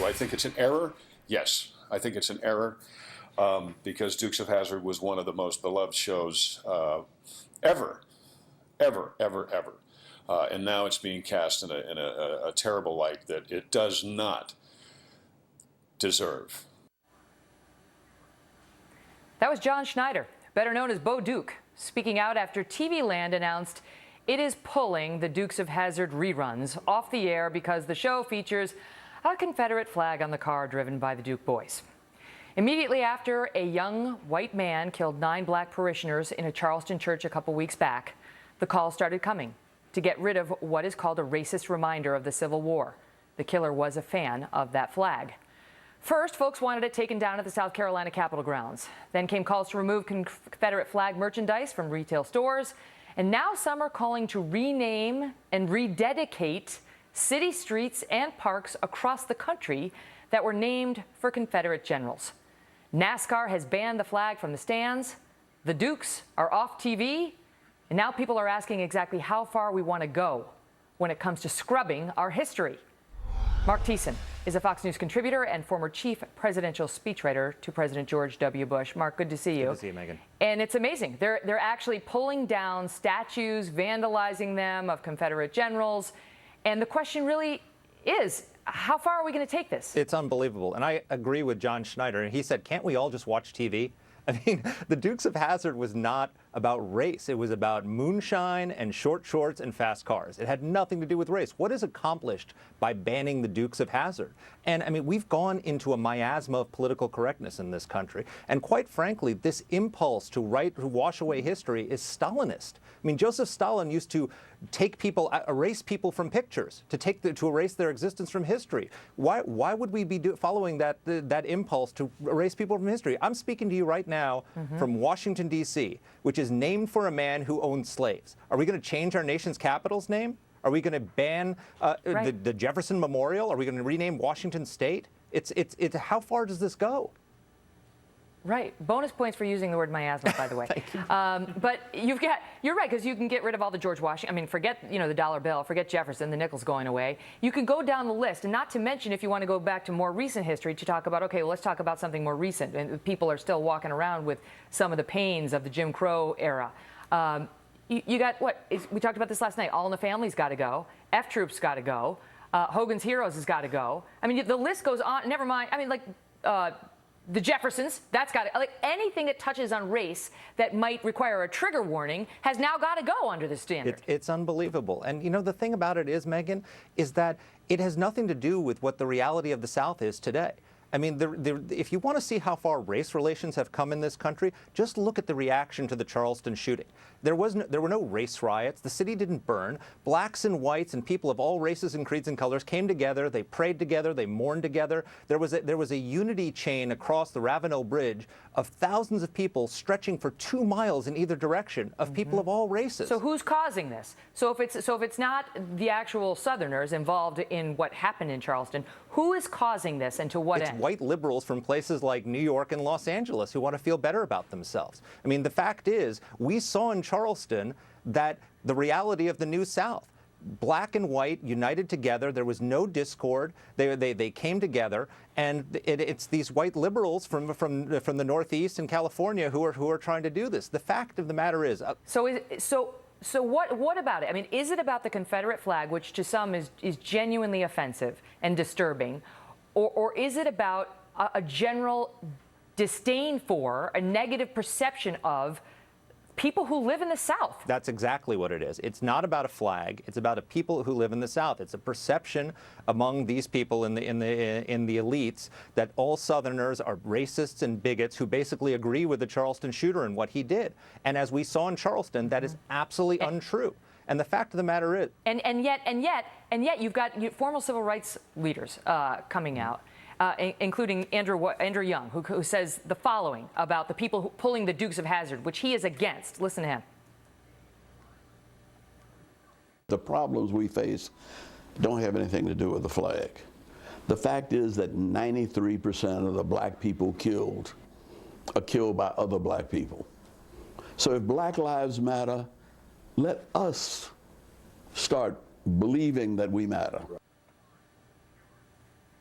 Do I think it's an error? Yes, I think it's an error because Dukes of Hazzard was one of the most beloved shows ever. And now it's being cast in a terrible light that it does not deserve. That was John Schneider, better known as Bo Duke, speaking out after TV Land announced it is pulling the Dukes of Hazzard reruns off the air because the show features a Confederate flag on the car driven by the Duke boys. Immediately after a young white man killed 9 black parishioners in a Charleston church a couple weeks back, the calls started coming to get rid of what is called a racist reminder of the Civil War. The killer was a fan of that flag. First, folks wanted it taken down at the South Carolina Capitol grounds. Then came calls to remove Confederate flag merchandise from retail stores. And now some are calling to rename and rededicate city streets and parks across the country that were named for Confederate generals. NASCAR has banned the flag from the stands. The Dukes are off TV. And now people are asking exactly how far we want to go when it comes to scrubbing our history. Mark Thiessen is a Fox News contributor and former chief presidential speechwriter to President George W. Bush. Mark, good to see you. Good to see you, Megan. And it's amazing. They're actually pulling down statues, vandalizing them of Confederate generals. And the question really is, how far are we going to take this? It's unbelievable. And I agree with John Schneider. And he said, can't we all just watch TV? I mean, the Dukes of Hazzard was not about race. It was about moonshine and short shorts and fast cars. It had nothing to do with race. What is accomplished by banning the Dukes of Hazzard? And I mean, we've gone into a miasma of political correctness in this country. And quite frankly, this impulse to wash away history is Stalinist. I mean, Joseph Stalin used to erase people from pictures, to erase their existence from history. Why would we be following that impulse to erase people from history? I'm speaking to you right now from Washington, D.C., which is named for a man who owned slaves. Are we going to change our nation's capital's name? Are we going to ban the Jefferson Memorial? Are we going to rename Washington State? It's how far does this go? Right. Bonus points for using the word miasma, by the way. Thank you. But you're right, because you can get rid of all the George Washington. I mean, forget, the dollar bill, forget Jefferson, the nickel's going away. You can go down the list, and not to mention, if you want to go back to more recent history to talk about, okay, well, let's talk about something more recent. And people are still walking around with some of the pains of the Jim Crow era. You got, we talked about this last night, All in the Family's got to go, F-Troops got to go, Hogan's Heroes has got to go. I mean, the list goes on, never mind, I mean, like, the Jeffersons, that's got to, like, anything that touches on race that might require a trigger warning has now got to go under the standard. It's unbelievable. And, the thing about it is, Megan, is that it has nothing to do with what the reality of the South is today. I mean, if you want to see how far race relations have come in this country, just look at the reaction to the Charleston shooting. There were no race riots. The city didn't burn. Blacks and whites and people of all races and creeds and colors came together. They prayed together. They mourned together. There was a unity chain across the Ravenel Bridge of thousands of people stretching for 2 miles in either direction of people of all races. So who's causing this? So if it's not the actual Southerners involved in what happened in Charleston, who is causing this and to what end? It's white liberals from places like New York and Los Angeles who want to feel better about themselves. I mean, the fact is, we saw in Charleston that the reality of the New South. Black and white united together. There was no discord. They came together, and it's these white liberals from the Northeast and California who are trying to do this. The fact of the matter is, So what about it? I mean, is it about the Confederate flag, which to some is genuinely offensive and disturbing, or is it about a general disdain for, a negative perception of people who live in the South? That's exactly what it is. It's not about a flag. It's about a people who live in the South. It's a perception among these people in the elites that all Southerners are racists and bigots who basically agree with the Charleston shooter and what he did. And as we saw in Charleston, that is absolutely untrue. And the fact of the matter is, and yet you've got former civil rights leaders coming out. Including Andrew Young, who says the following about the people pulling the Dukes of Hazzard, which he is against. Listen to him. The problems we face don't have anything to do with the flag. The fact is that 93% of the black people killed are killed by other black people. So if Black Lives Matter, let us start believing that we matter.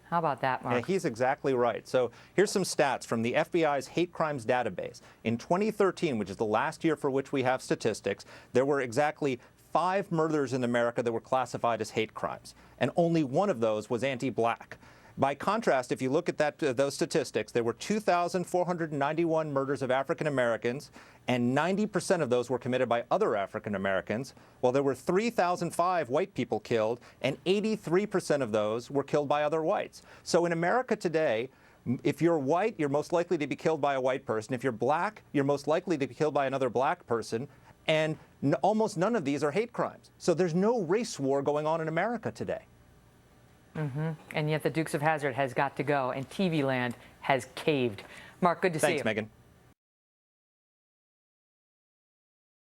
How about that, Mark? Yeah, he's exactly right. So here's some stats from the FBI's hate crimes database. In 2013, which is the last year for which we have statistics, there were exactly 5 murders in America that were classified as hate crimes, and only one of those was anti-black. By contrast, if you look at those statistics, there were 2,491 murders of African Americans, and 90% of those were committed by other African Americans, while there were 3,005 white people killed, and 83% of those were killed by other whites. So in America today, if you're white, you're most likely to be killed by a white person. If you're black, you're most likely to be killed by another black person. And almost none of these are hate crimes. So there's no race war going on in America today. And yet the Dukes of Hazzard has got to go, and TV land has caved. Mark, good to see you. Thanks, Megan.